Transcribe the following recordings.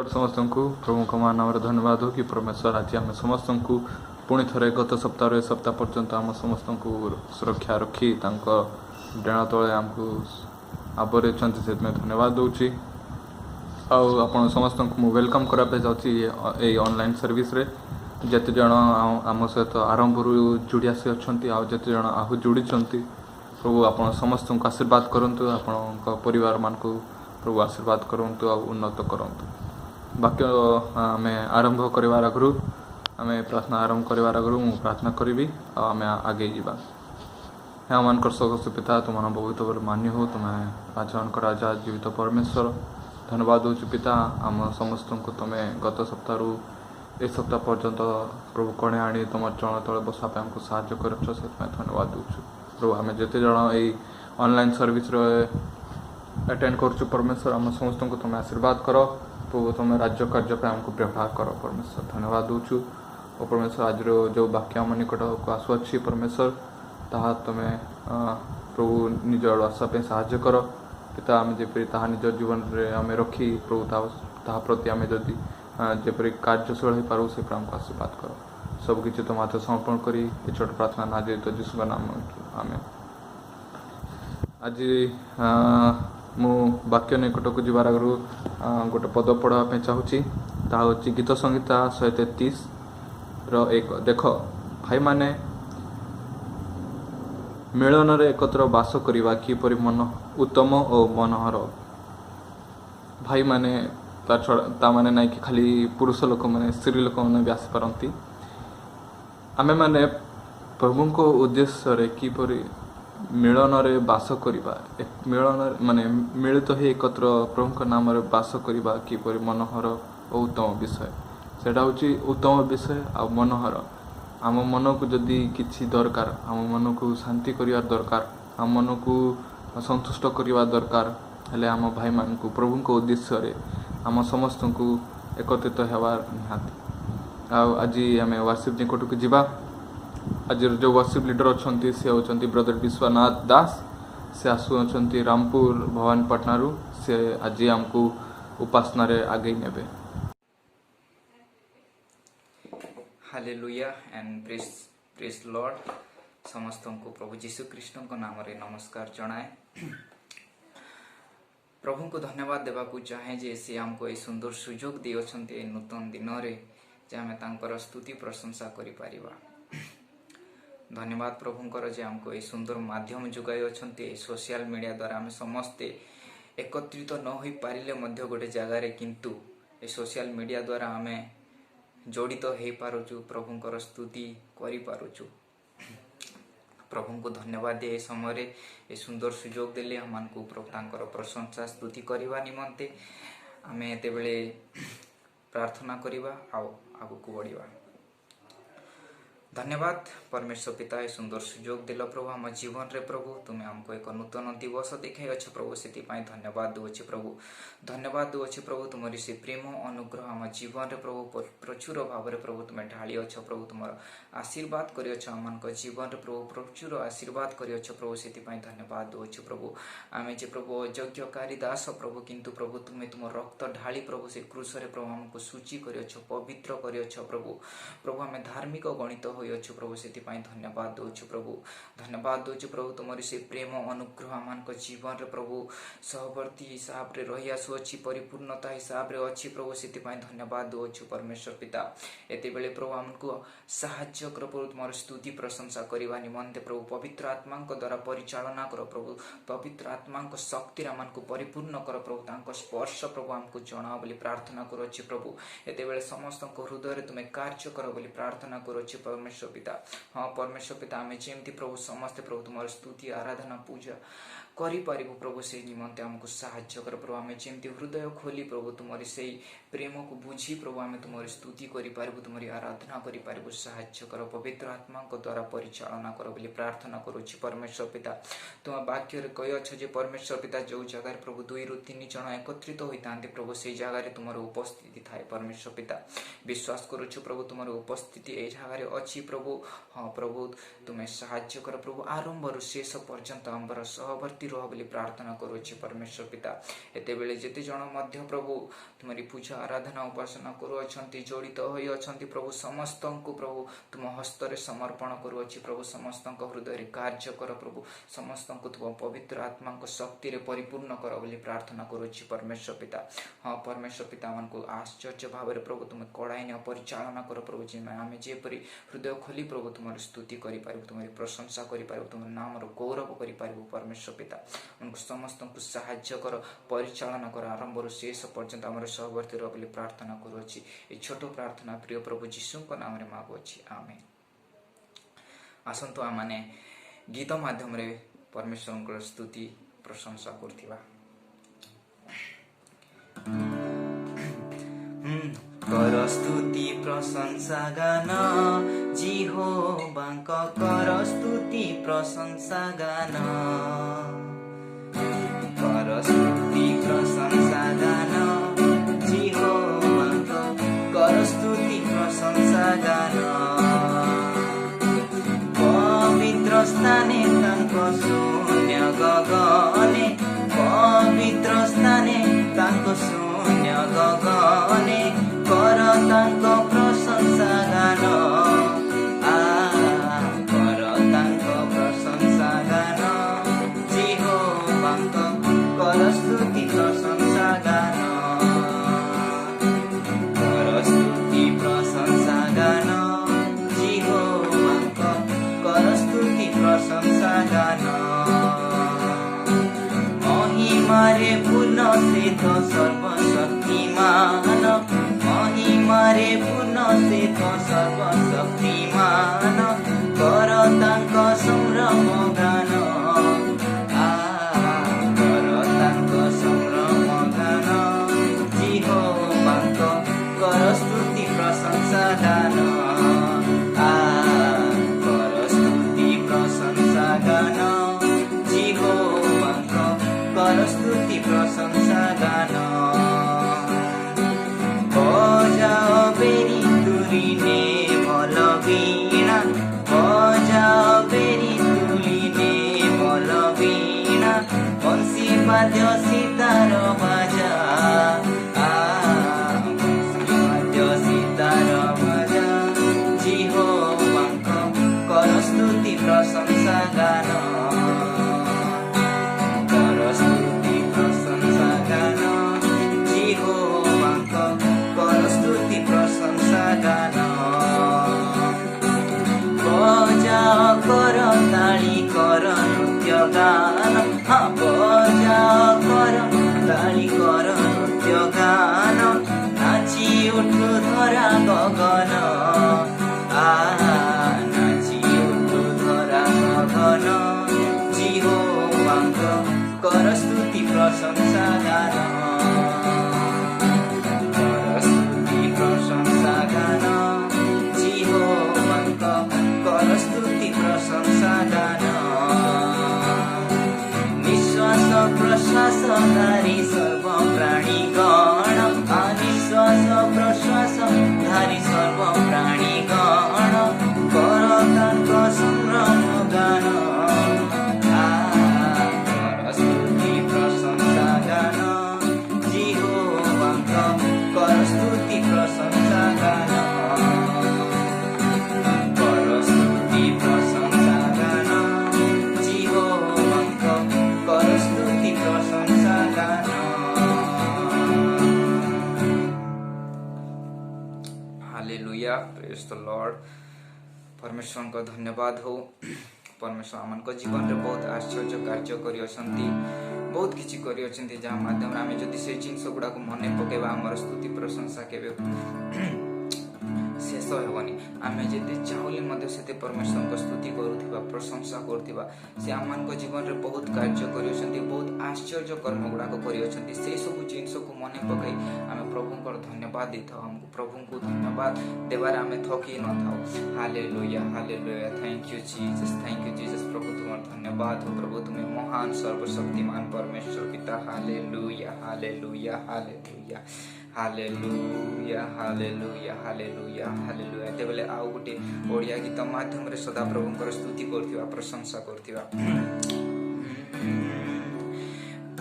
समस्त को प्रभु को नाम धन्यवाद हो कि परमेश्वर आज आम समस्त को पुणी थे गत सप्ताह सप्ताह पर्यंत आम समस्त को सुरक्षा रखी डेण तले आमको आवरे से धन्यवाद दूची आप समस्त को मुझे वेलकम करापे जाऊँगी ऑनलाइन सर्विस रे जिते जन आम सहित आरंभ जोड़ी आसी अच्छा आते जन आहु जोड़ी प्रभु आप समस्त को आशीर्वाद करूँ आपण परिवार मान प्रभु आशीर्वाद करूँ आ उन्नत करूँ बाक्य आम आरंभ करार आगु आम प्रार्थना आरंभ करार आगु मुझे प्रार्थना करी आम आगे जावा हे आम सदस्य पिता तुम बहुत मान्य हो तुम्हें राजा राजा जीवित परमेश्वर धन्यवाद हो पिता आम समस्त को तुम्हें गत सप्ताह ए सप्ताह पर्यंत प्रभु कणे आनी तुम चरण तले बसापे आमको साहाय्य कर धन्यवाद दूँ प्रभु आम जिते जन ये ऑनलाइन सर्विस अटेंड कर परमेश्वर आम समस्त को तुम्हें आशीर्वाद कर प्रभु तुम राज्य कार्य पे आमको व्यवहार कर परमेश्वर धन्यवाद दूँ और परमेश्वर आज जो वाक्य आम निकट को आसुच्छी परमेश्वर ताहा तुम्हें प्रभु निज आशापे साहाय्य कर पिता आम जपरी ताहा निज जीवन में आम रखी प्रभु ताहा प्रति आम जदि जपरी कार्यशील हो पारू से आमको आशीर्वाद कर सबकि तुम हाथ समर्पण करी छोट प्रार्थना ना जीवित जीशु का नाम आम आज मु वाक्य निकट को जीवार आगु गोटे पद पढ़ापी चाहूँगी ताहा गीत संहिता 133 एक देख भाई माने मिलन रे एकत्र बास करिवा किपरि मन उत्तम और मनोहर भाई माने ता माने नाई कि खाली पुरुष लोक माने स्त्री लोक माने भी आसी पारंती आमे माने प्रभु को उद्देश्य रे किपरि मिलन रे बास करिवा मिलन माने मिलित हो एकत्र प्रभु नाम रे बास करिवा किपरि मनोहर और उत्तम विषय सेटा होची उत्तम विषय आ मनोहर आम मन को जदि किछि दरकार आम मन को शांति करिवार दरकार आम मन को संतुष्ट करिवा दरकार हेले आम भाई मान को प्रभु को उद्देश्य रे आम समस्त को एकत्रित हेबार निहाती आज आम वर्शिप निकट को जीवा आज जो वर्शिप लीडर अच्छा सी होती ब्रदर विश्वनाथ दास से आसुँच रामपुर भवानीपाटना से आज आमको उपासना रे आगे नेबे हालेलुया एंड प्रेज लॉर्ड समस्त को प्रभु जीशु कृष्ण को नाम रे नमस्कार जनाए प्रभु को धन्यवाद देवा को चाहे जे से हमको ये सुंदर सुजोग दी अच्छे नूतन दिन रे जे आमे तांकर स्तुति प्रशंसा करि परिबा धन्यवाद प्रभुंकर जे हमको ये सुंदर माध्यम जुगाई अच्छे सोशल मीडिया द्वारा आम समस्ते एकत्रित न हो पारिले मध्य गोटे जगार किंतु ये सोशल मीडिया द्वारा आम जड़ित हो पारुचु प्रभुंकर स्तुति करि पारुचु प्रभु को धन्यवाद दे समय ये सुंदर सुजोग देले हमको प्रभु प्रशंसा स्तुति करने निमंते आम एत प्रार्थना करवा आगू बढ़िया धन्यवाद परमेश्वर पिता ये सुंदर सुजोग दिल प्रभु आम जीवन रे प्रभु तुम्हें हमको एक नूतन दिवस देखाई अच्छे प्रभु से धन्यवाद दूचे प्रभु धन्यवाद दूचे प्रभु तुम्हारी से प्रेम अनुग्रह आम जीवन रे प्रभु प्रचुर भाव में प्रभु तुम्हें ढाली अच्छ प्रभु तुम आशीर्वाद कर आम जीवन रे प्रभु प्रचुर आशीर्वाद कर प्रभु से धन्यवाद दूचे प्रभु आम जे प्रभु अयोग्यकारी दास प्रभु किंतु प्रभु तुम्हें तुम रक्त ढाली प्रभु से क्रूस रे प्रभु आमको सूची कर पवित्र कर प्रभु प्रभु आम धार्मिक गणित होइछु प्रभु से धन्यवाद दूछु प्रभु धन्यवाद दूछु प्रभु तुम्हारी से प्रेम अनुग्रह आम जीवन रे प्रभु सहवर्ती हिसाब रे रही आसुअछि परिपूर्णता हिसाब रे अच्छी प्रभु से धन्यवाद दूछु परमेश्वर पिता एते बेले प्रभु आमको साहाय्य कर प्रभु तुम्हारी स्तुति प्रशंसा करवा निमंते प्रभु पवित्र आत्मा द्वारा परिचालना कर प्रभु पवित्र आत्मा शक्ति आमको परिपूर्ण कर प्रभु तांको स्पर्श प्रभु आमको जणाओ बोली प्रार्थना करुछि प्रभु एते बेले समस्त हृदय तुम्हें कार्य कर बोली प्रार्थना करुछि परमेश्वर पिता हाँ परमेश्वर पिता आम जमी प्रभु समस्ते प्रभु तुम स्तुति आराधना पूजा करिपारिबु प्रभु से निमंते आमको साहाय्य कर प्रभु आम जमी हृदय खोली प्रभु तुम्हारी से प्रेम को बुझी प्रभु आम तुम स्तुति करिपारिबु तुम्हारी आराधना करिपारिबु साहाय्य कर पवित्र आत्मा द्वारा परिचालना कर बोली प्रार्थना करुछि परमेश्वर पिता तुम वाक्य कही अच्छ जे परमेश्वर पिता जो जगह प्रभु 2 ରୁ 3 जन एकत्रित होता प्रभु से जगह तुम उपस्थिति थाए परमेश्वर पिता विश्वास करुछु प्रभु तुम उपस्थिति ए जगह अच्छी प्रभु हाँ प्रभु तुम्हें साहाय्य कर प्रभु आरंभ शेष पर्यंत आमर सहवर्ती रह बोली प्रार्थना करुच्ची परमेश्वर पिता एते बेले जेते जन मध्य प्रभु तुम्हारी पूजा आराधना उपासना करुअछंती जड़ित होई अछंती प्रभु समस्त को प्रभु तुम हस्तरे समर्पण करुअछि प्रभु समस्त हृदय कार्य कर प्रभु समस्त को तुम पवित्र आत्मा शक्ति रे परिपूर्ण कर बोली प्रार्थना करुच्ची परमेश्वर पिता हाँ परमेश्वर पिता मान को आश्चर्य भाव प्रभु तुम कड़ाई परिचालना कर प्रभु जी आम जेपरी हृदय खोली प्रभु तुम स्तुति कर तुम्हारी प्रशंसा कर तुम नाम गौरव कर परमेश्वर पिता उनको समस्त को साहाय्य कर परिचालना कर आरंभ शेष पर्यंत आम सहवर्ती रह बोली प्रार्थना करुच्ची ये छोट प्रार्थना प्रिय प्रभु जीशु नाम रे मागुअछि आमेन। आसंतु आमने गीत माध्यम रे परमेश्वर स्तुति प्रशंसा करथिबा कर स्तुति प्रशंसा गान जिहोबांक कर स्तुति प्रशंसा गान कर स्तुति प्रशंसा गान जिहोबांक कर स्तुति प्रशंसा गान पवित्र स्थाने तांको शून्य गगने पवित्र स्थाने तांको शून्य गगने कर तांको प्रशंसा गान कर तांको प्रशंसा गान जिहोबांक कर स्तुति प्रशंसा गान कर स्तुति प्रशंसा गान जिहोबांक कर स्तुति प्रशंसा गान महिमारे पूर्ण से तो सर्वशक्तिमान महिमारे पूर्ण से तो सर्वशक्तिमान कर तांको संभ्रम गान कर तांको संभ्रम गान जिहोबांक कर स्तुति प्रशंसा गान कर स्तुति प्रशंसा गान जिहोबांक कर स्तुति प्रशंसा गान बजाओ बेरी तुलिने भल वीणा बजाओ बेरी तुलिने भल वीणा बंसी बाद्य सितार बाजा बंसी बाद्य सितार बाजा जिहोबांक कर स्तुति प्रशंसा गान कर स्तुति प्रशंसा गान जिहोबांक कर स्तुति प्रशंसा गान बजाओ कर ताली कर नृत्य गान बजाओ कर ताली कर नृत्य गान नाची उठु धरा गगन नाची उठु धरा गगन जिहोबांक कर स्तुति प्रशंसा गान कर स्तुति प्रशंसा गान जिहोबांक कर स्तुति प्रशंसा गान निश्वास प्रश्वास धारी सर्व प्राणी गण निश्वास प्रश्वास धारी सर्व प्राणी गण कर तांको संभ्रम गान कर स्तुति प्रशंसा गान जिहोबांक कर स्तुति प्रशंसा गान कर स्तुति प्रशंसा गान जिहोबांक कर स्तुति प्रशंसा गान हालेलुया प्रेज द लॉर्ड परमेश्वर को धन्यवाद हो परमेश्वर आम जीवन में बहुत आश्चर्य कार्य कर बहुत किसी कर जहाँ माध्यम आम जदि से जिनस गुड़ा मन पकेबा आम स्तुति प्रशंसा के शेष हेनी आम जिते चाहूले से परमेश्वर को स्तुति करुवा प्रशंसा करुवा से आम जीवन में बहुत कार्य कर बहुत आश्चर्य कर्म गुड़ाक कर सब जिनस को मन पकई आम प्रभु को धन्यवाद दे था हमको प्रभु को धन्यवाद देवार आम थकी न था हालेलुया थैंक यू जीसस प्रभु तुम धन्यवाद हो प्रभु तुम्हें महान सर्वशक्तिमान परमेश्वर पिता hallelujah hallelujah hallelujah hallelujah hallelujah एते बेले आउ गोटे ओडिया गीत माध्यम रे सदा प्रभुंकर स्तुति करथिबा प्रशंसा करथिबा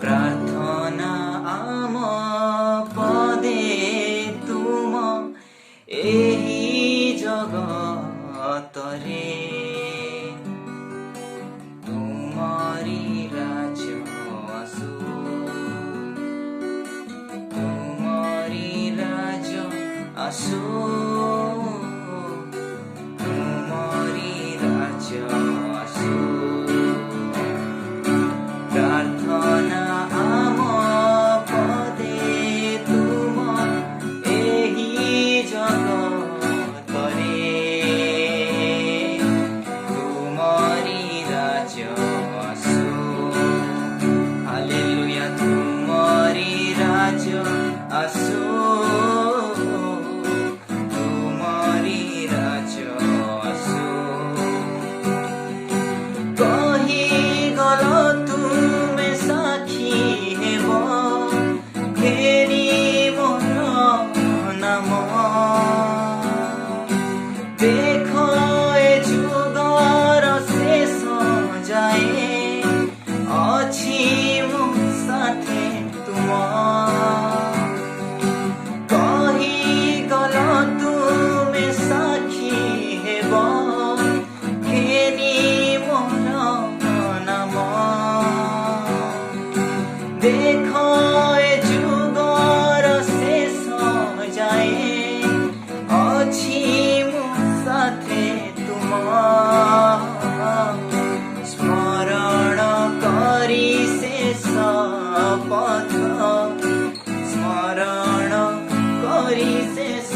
प्रार्थना आम पदे तुम एही जगत रे तुमरी राज्य आसु तुमरी राज्य आसु तुमरी राज्य आसु प्रार्थना आम पदे तुम एही जगत रे तुमरी राज्य आसु हालेलुया तुमरी राज्य आसु तुमरी राज्य आसु कही गल तुमे साखी हेब फेरी मोर नाम देख ए जुगर शेष जाए अछि मो साथे तुम कही गल तुमे साखी हेब फेरी मोर नाम देख ए जुगर शेष जाए अछि मो साथे तुम स्मरण करी शेष पथ स्मरण करी शेष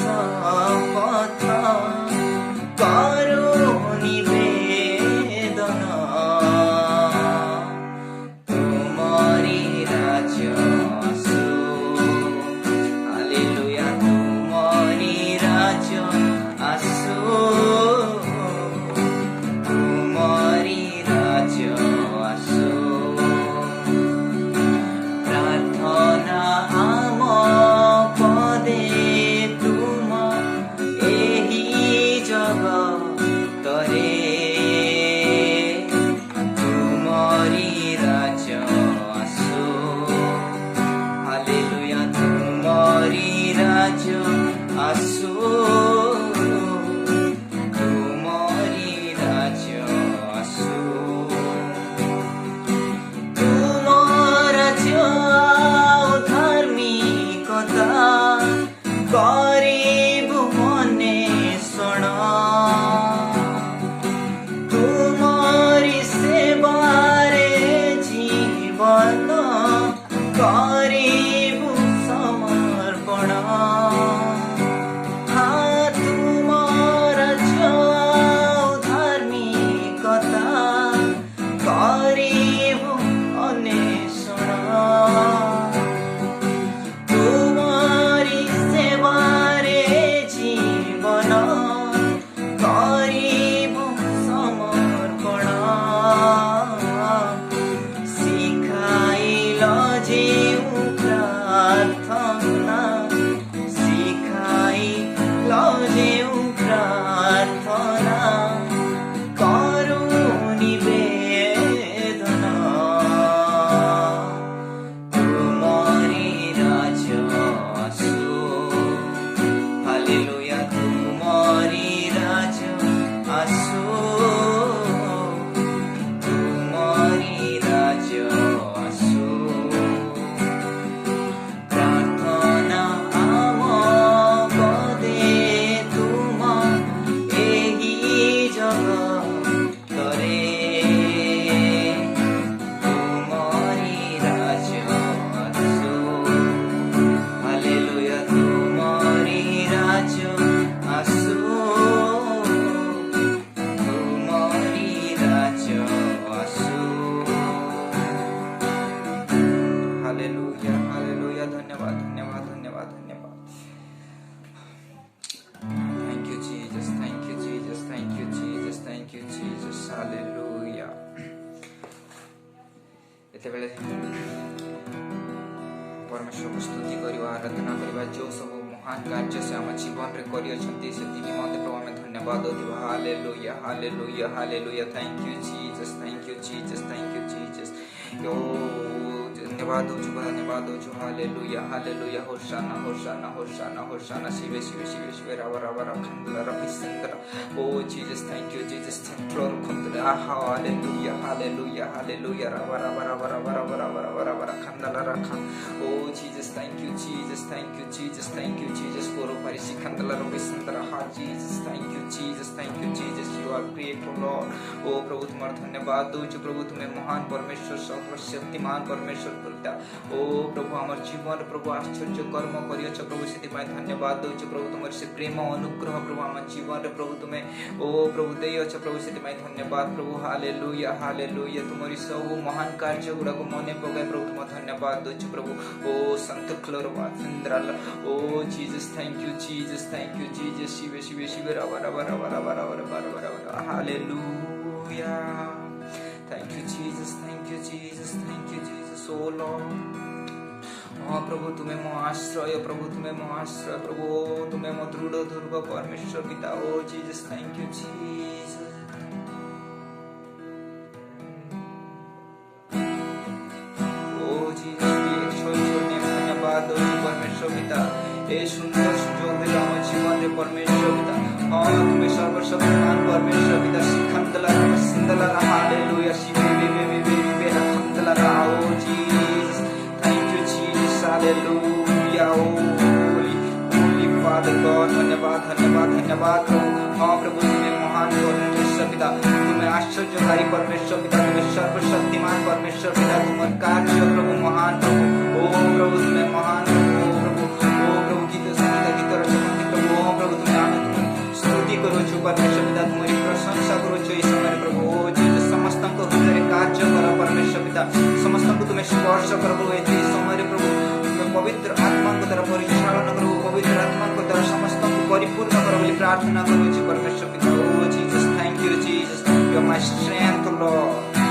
पथ करू निवेदन तुमरी राज्य आसु हालेलुया तुमरी राज्य आसु तुमरी राज्य आसु प्रार्थना आम पदे तुम एही जगत रे तुमरी राज्य आसु हालेलुया तुमरी राज्य आसु तुमरी राज्य आसु तुम राज्य धार्मिकता करिबु मने शरण तुमरी सेवारे जीवन करिबु समर्पण हाँ तुम राज्य धार्मिकता करिबु अन्वेषण तुमरी सेवारे जीवन करिबु समर्पण शिखाइल जेउ प्रार्थना शिखाइल जेउ प्रार्थना करू निवेदन तुमरी राज्य आसु हालेलुया तुमरी राज्य आसु तुमरी राज्य आसु प्रार्थना आम पदे तुम एही जगत रे तुमरी राज्य आसु हालेलुया तुमरी राज्य आसु तुमरी राज्य आसु हालेलुया हालेलुया धन्यवाद धन्यवाद धन्यवाद धन्यवाद thank you Jesus thank you Jesus thank you Jesus thank you Jesus hallelujah एते बेले परमेश्वर को स्तुति करवा आराधना करवा जो सब महान कार्य से आम जीवन रे करियो छंती से निमंते प्रभु हमें धन्यवाद देवा hallelujah hallelujah hallelujah thank you Jesus thank you Jesus thank you Jesus यो धन्यवाद हो जो हालेलुया हालेलुया होशाना होशाना होशाना होशाना शिवे शिवे शिवे शिवे रावा रावा रखंदला रफिसंदरा oh Jesus thank you Jesus थैंक्लो रखंदला हालेलुया हालेलुया हालेलुया रावा रावा रावा रावा रावा रावा रावा रावा रखंदला रखा oh Jesus thank you Jesus thank you Jesus thank you Jesus पोरो परिसी खंदला रफिसंदरा हा Jesus thank you Jesus you are great lord ओ प्रभु तुम्हारा धन्यवाद दो प्रभु तुम्हें महान परमेश्वर सर्वशक्तिमान परमेश्वर पिता ओ प्रभु आम जीवन प्रभु आश्चर्य कर्म करियछ प्रभु से धन्यवाद दो प्रभु तुम से प्रेम अनुग्रह प्रभु आम जीवन प्रभु तुम्हें ओ प्रभु देयछ प्रभु से धन्यवाद प्रभु हालेलुया हालेलुया तुमरी सब महान कार्य गुड़ा को मने पकाए प्रभु तुम धन्यवाद दो प्रभु ओ संत क्लोर वासंद्राल oh Jesus thank you Jesus शिवे शिवे शिवे रावा रावा रावा रावा रावा रावा रावा hallelujah thank you Jesus thank you Jesus oh lord हाँ प्रभु तुम्हें मो आश्रय प्रभु तुम्हें मो आश्रय प्रभु तुम्हें मो दृढ़ दुर्ग परमेश्वर पिता oh Jesus thank you Jesus oh Jesus धन्यवाद परमेश्वर पिता ए सुंदर सुजोग दिला हम जीवन रे परमेश्वर पिता हाँ तुम्हें सर्वशक्तिमान परमेश्वर पिता सिखंदला सिंदला हालेलुया शिवे वे वे वे वे रखंदला oh Jesus thank you Jesus hallelujah holy father God धन्यवाद धन्यवाद धन्यवाद प्रभु हाँ प्रभु तुम्हें महान परमेश्वर पिता तुम्हें आश्चर्यकारी परमेश्वर पिता तुम्हें सर्वशक्तिमान परमेश्वर पिता तुम्हारा कार्य प्रभु महान प्रभु ओ प्रभु तुम्हें महान प्रभु गीत संगीत गीत रचना प्रभु ओ प्रभु तुम्हें स्तुति करो परमेश्वर पिता तुम्हारी प्रशंसा करो इस समय प्रभु ओ जीसस समस्त को हृदय कार्य कर परमेश्वर पिता समस्त को तुम्हें स्पर्श कर प्रभु ए समय प्रभु तुम्हें पवित्र आत्मा को द्वारा परिचालन करो पवित्र आत्मा को द्वारा समस्त को परिपूर्ण करो बोली प्रार्थना करो परमेश्वर पिता oh Jesus thank you Jesus you are my strength lord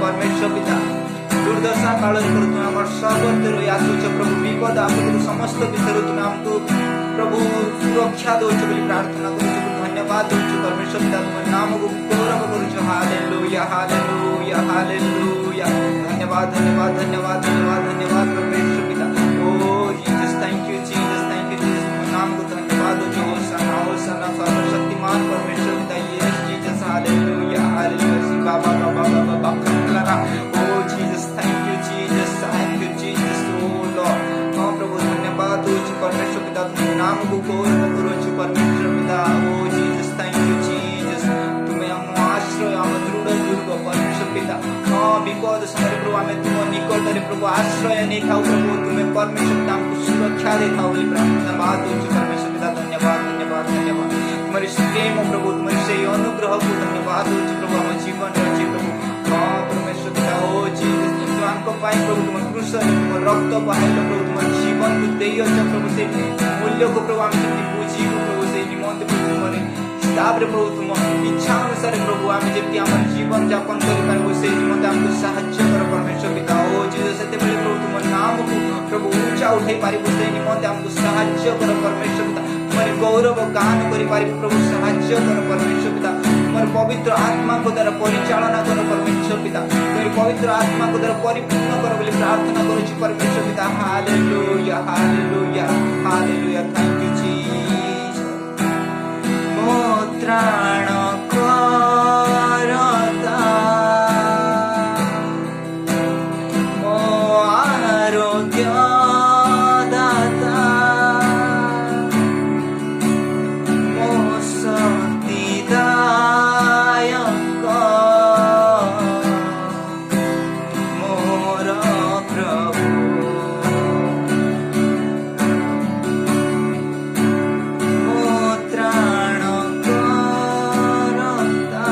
परमेश्वर पिता दुर्दशा काल तुम्हें आम सर्वत्र आसुच प्रभु विपद आपद समस्त विषय तुम्हें आमको प्रभु सुरक्षा दौच बोली प्रार्थना कर धन्यवाद दौच परमेश्वर पिता तुम नाम को गौरव करुच हालेलुया हालेलुया हालेलुया धन्यवाद धन्यवाद धन्यवाद धन्यवाद धन्यवाद परमेश्वर पिता oh Jesus thank you Jesus नाम को धन्यवाद दौच होशाना सर्वशक्तिमान परमेश्वर पिता यीशु जीसस हालेलुया हालेलुया बाबा बाबा बाबा बाबा oh Jesus thank you Jesus विपद समय प्रभु आम तुम निकट में प्रभु आश्रय नहीं था प्रभु तुम्हें परमेश्वर पिता हमको सुरक्षा दे था बोली धन्यवाद होची परमेश्वर पिता धन्यवाद धन्यवाद धन्यवाद तुम्हारी प्रेम प्रभु तुम्हारी से अनुग्रह को धन्यवाद होची प्रभु हम जीवन अच्छी प्रभु हाँ परमेश्वर पिता हो जीसस तुमको पाई प्रभु तुम क्रूस तुम रक्त बहाइल प्रभु तुम जीवन को दे प्रभु से मूल्य को प्रभु आम बुझी प्रभु से निमंत प्रभु तुम हिसाब रे प्रभु तुम इच्छा अनुसार प्रभु आम जमी आम जीवन यापन कर से निमंत आमको साहाय्य कर परमेश्वर पिता हो जीसस से प्रभु तुम नाम को प्रभु ऊंचा उठाई पारिबो से निमंत आमको साहाय्य कर परमेश्वर पिता तुम्हारे गौरव गान करि पारिबो प्रभु साहाय्य कर परमेश्वर पिता तुम्हारे पवित्र आत्मा को द्वारा परिचालना कर परमेश्वर पिता तुम्हारे पवित्र आत्मा को द्वारा परिपूर्ण कर बोली प्रार्थना करूची परमेश्वर पिता hallelujah hallelujah hallelujah thank you Jesus मो त्राण करता मो आरोग्य दाता मो शक्तिदायक मोर प्रभु मो त्राण करता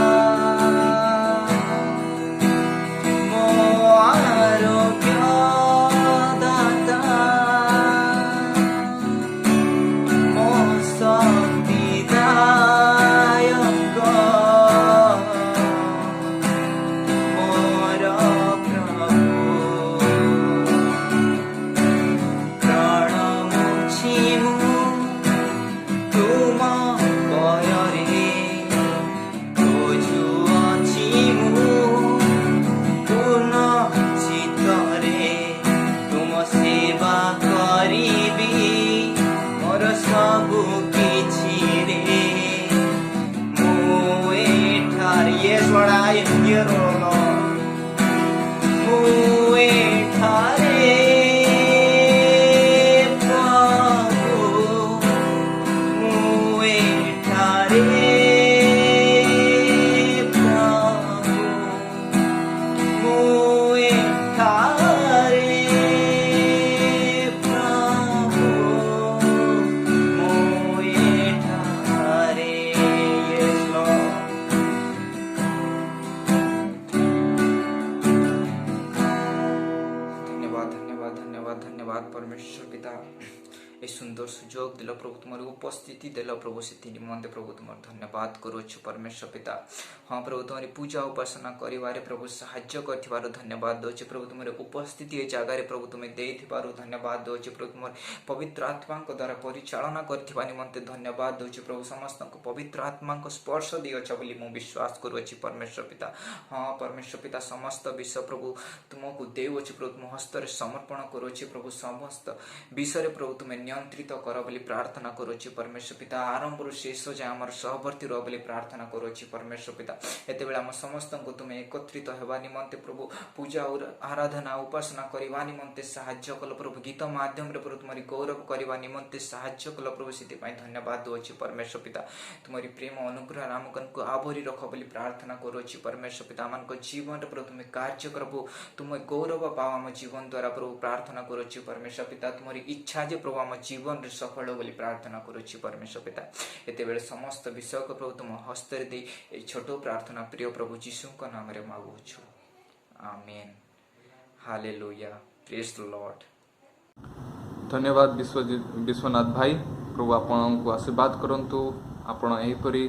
मो आरोग्य दाता मो शक्तिदायक मोर प्रभु प्राण मुछिमु तुम बयरे खोजुअछि मु पूर्ण चित्तरे तुम सेवा करिबी मोर सबु किछि रे मु एठार yes Lord I am here O Lord मु एठारे प्रभु मु एठारे प्रभु मु एठारे प्रभु मु एठारे yes Lord धन्यवाद धन्यवाद धन्यवाद धन्यवाद परमेश्वर पिता ए सुंदर सुजोग दिल प्रभु तुम्हारी उपस्थिति दिल प्रभु से निमंते प्रभु तुम धन्यवाद करुछु परमेश्वर पिता हाँ प्रभु तुम्हारी पूजा उपासना करिवारे प्रभु साहाय्य करथिबारु धन्यवाद दोछि प्रभु तुम्हारी उपस्थिति ए जगह रे प्रभु तुम्हें देथिबारु धन्यवाद दोछि प्रभु तुम्हारे पवित्र आत्मा को द्वारा परिचालना करथिबा निमंते धन्यवाद दोछि प्रभु समस्त को पवित्र आत्मा को स्पर्श दियछ बोली मु विश्वास करूछि परमेश्वर पिता हाँ परमेश्वर पिता समस्त विषय प्रभु तुमको देउछि प्रभु तुम हस्त रे समर्पण करूछि प्रभु समस्त विषय रे प्रभु तुम्हें नियंत्रित कर बोली प्रार्थना करूछि परमेश्वर पिता आरंभ रु शेष जाय हमर सहवर्ती रह बोली प्रार्थना करूछि परमेश्वर पिता एते बेला हम समस्त को तुम्हें एकत्रित हेबा निमंते प्रभु पूजा और आराधना उपासना करबा निमंते साहाय्य कल प्रभु गीत माध्यम रे प्रभु तुम्हारी गौरव करबा निमंते साहाय्य कल प्रभु सिति पई धन्यवाद दोछि परमेश्वर पिता तुम्हारी प्रेम अनुग्रह नामकन को आवरी रख बोली प्रार्थना करूछि परमेश्वर पिता मन को जीवन रे प्रभु तुम्हें कार्य करबो तुम गौरव पाव हम जीवन द्वारा प्रभु प्रार्थना करूछि परमेश्वर पिता तुम्हारी इच्छा जे प्रभु हम जीवन रे सफल हो बोली प्रार्थना करूछि परमेश्वर पिता एते बेले समस्त विषय को प्रभु तुम हस्त रे दे ए छोटो प्रार्थना प्रिय प्रभु यीशु को नाम रे मांगु छु amen hallelujah praise the Lord धन्यवाद विश्वनाथ भाई प्रभु आपन को आशीर्वाद करंतु आपण एहीपरि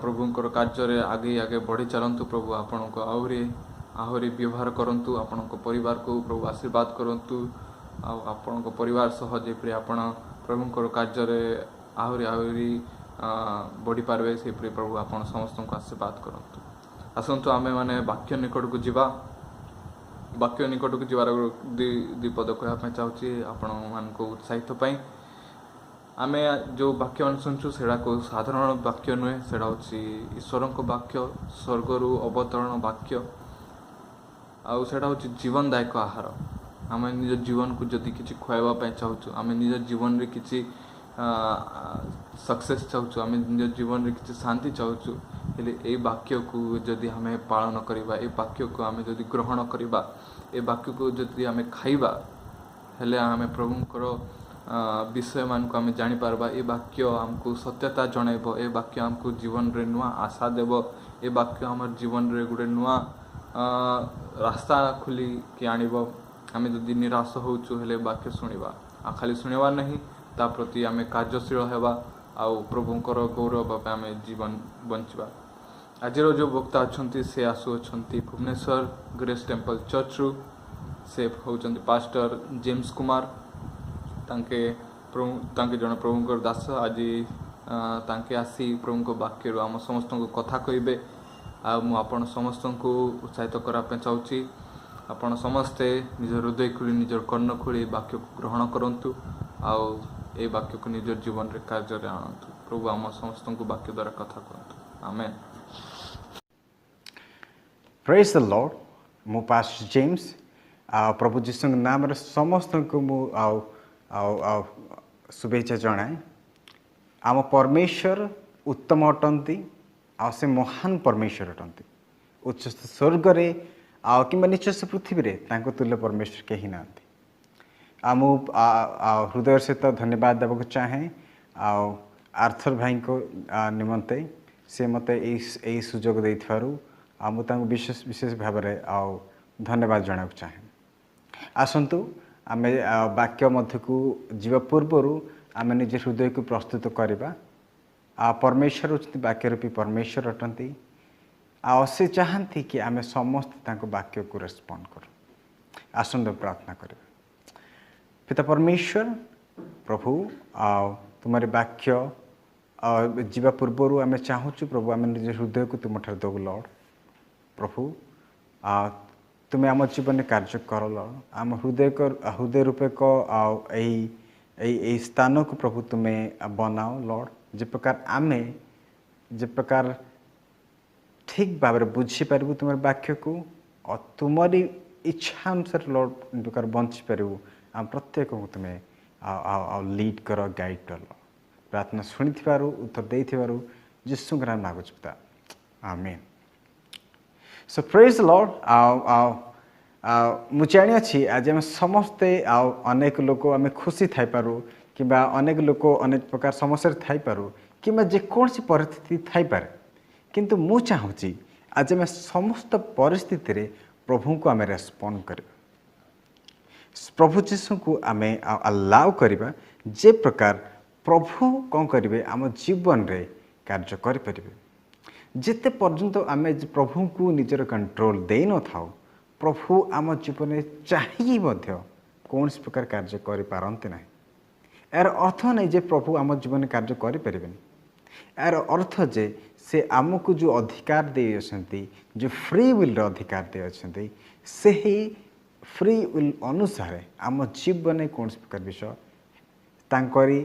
प्रभुंकर कार्य रे आगे आगे बढ़ी चलंतु प्रभु आपण को आहरी व्यवहार करंतु आपण को परिवार को प्रभु आशीर्वाद करंतु आपण को परिवार सह जेपरि आपण प्रभुंकर कार्य रे आहरी बढ़ी पारबे से प्रभु आपण समस्त को आशीर्वाद करंतु आसंतु आमे माने वाक्य निकट को जीवा वाक्य निकट को जीवार पद कहवाई चाहूँगी आपण मान को उत्साहित पाई आमे जो वाक्य मान शुणुचु सेड़ा को साधारण वाक्य नुहे सेड़ा हूँ ईश्वर वाक्य स्वर्गर अवतरण वाक्य आउ सेड़ा हूँ जीवनदायक आहार आम निज जीवन को जदि किसी खुआवाई चाहूँ आम निज जीवन रे किसी सक्सेस चाहूँ आम निज जीवन में किसी शांति चाहूँ हेले ए वाक्य को जदि आम पालन करवा ए वाक्य को आम जदि ग्रहण करवा ए वाक्य को जदि आम खाइबा हेले आम प्रभुंकर विषय मान को आम जानीपारबा ए वाक्य आमको सत्यता जनइब ए वाक्य आमको जीवन रे नुआ आशा देव ए वाक्य आम जीवन रे गोटे नुआ रास्ता खोली कि आणब आम जदि निराश होचु हेले वाक्य शुणा आ खाली शुणवा नहीं ता प्रति आम कार्यशील होगा आउ प्रभुंकर गौरव भाव आम जीवन बंचवा आज जो वक्ता अच्छा से आसुँच भुवनेश्वर ग्रेस टेम्पल चर्च रु से होचंती पास्टर जेम्स कुमार तांके जन प्रभुंकर दास आज तांके आसी प्रभुंक वाक्य आम समस्त को कथा कहे आपण समस्त को उत्साहित करने चाहूँगी आपण समस्ते निज हृदय खोली निज कर्ण खोली वाक्य को ग्रहण करूँ आउ ए वाक्य को निज जीवन रे कार्य रे आणतु प्रभु आम समस्त को वाक्य द्वारा कथा कहतु आमेन। प्रेज द लॉर्ड मु पास्टर जेम्स प्रभु जीशु नाम रे समस्त को मु शुभेच्छा जनाए आम परमेश्वर उत्तम अटंती आ से महान परमेश्वर अटंती उच्च स्वर्ग रे कि निचस्थ पृथ्वी रे तांको तुल्य परमेश्वर कहीं ना आमु हृदय सहित धन्यवाद देवाक चाहे आर्थर भाई को निमंते से मत यही सुजोग देथारू विशेष विशेष भाव में धन्यवाद जाना चाहे आसतु आम वाक्य मध्य को जीवा पूर्वर आम निज हृदय को प्रस्तुत करवा परमेश्वर होती वाक्य रूपी परमेश्वर अटंती से चाहती कि आम समस्त वाक्य को रेस्पॉन्ड कर आसंत प्रार्थना कर पिता परमेश्वर प्रभु तुम्हारे वाक्य जीवा पूर्वर आम चाहूँ प्रभु आम निज हृदय को तुम ठार दबु लॉर्ड प्रभु तुम्हें आम जीवन में कार्य कर लॉर्ड आम हृदय रूपे यही स्थान को प्रभु तुम्हें बनाओ लॉर्ड जे प्रकार आमे जे प्रकार ठीक भाव में बुझीपारू तुम वाक्य को और तुम्हारी इच्छा अनुसार लॉर्ड प्रकार बंची पारू आम प्रत्येक को तुम्हें लीड कर गाइड कर प्रार्थना शुणी उत्तर दे जीशु नाम मागुच पिता आमेन। सो प्रेज लॉर्ड मु जानी अच्छी आज आम समस्ते अनेक लोक आम खुशी थाई पारू कि अनेक लोक अनेक प्रकार समस्या थाई पारू कि जेकोसी परिस्थिति थाई पारे किंतु मु चाहूँगी आज आम समस्त परिस्थिति रे प्रभु को आम रेस्पॉन्ड कर प्रभु जीशु को आम अलाउ करवा जे प्रकार प्रभु कौन करेंगे आम जीवन रे कार्य करें जिते पर्यंत आम प्रभु को निजर कंट्रोल दे न था प्रभु आम जीवन में चाहिए कौन प्रकार कार्य करते ना यार अर्थ नहीं जे प्रभु आम जीवन में कार्य करें यार अर्थ जे से आमको जो अधिकार दे जो फ्री विल अधिकार दे से ही फ्री विल अनुसार आम जीवन में कौन प्रकार विषय तांकरी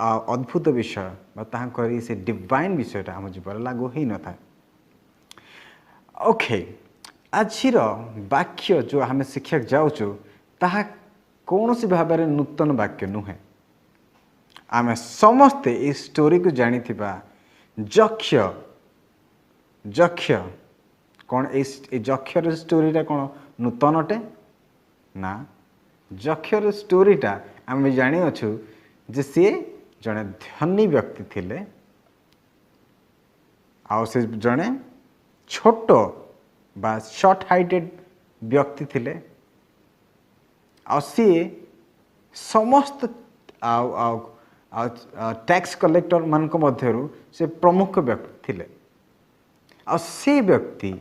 अद्भुत विषय तांकरी से डिवाइन विषयटा आम जीवन लागू ही न था। ओके आज वाक्य जो आम शिक्षा जाऊँ ताहा कौन सी भाव में नूतन वाक्य नुहे आम समस्ते ये स्टोरी को जानी जक्ष जक्ष कौन जक्षर स्टोरीटा कौन नूतन अटे ना जक्षर स्टोरीटा आम जानी अच्छु जे सी जड़े धनी व्यक्ति थिले आ से जड़े छोट बा शॉर्ट हाइटेड व्यक्ति थिले आ सी समस्त टैक्स कलेक्टर मान मध्यरु से प्रमुख व्यक्ति थिले आ से व्यक्ति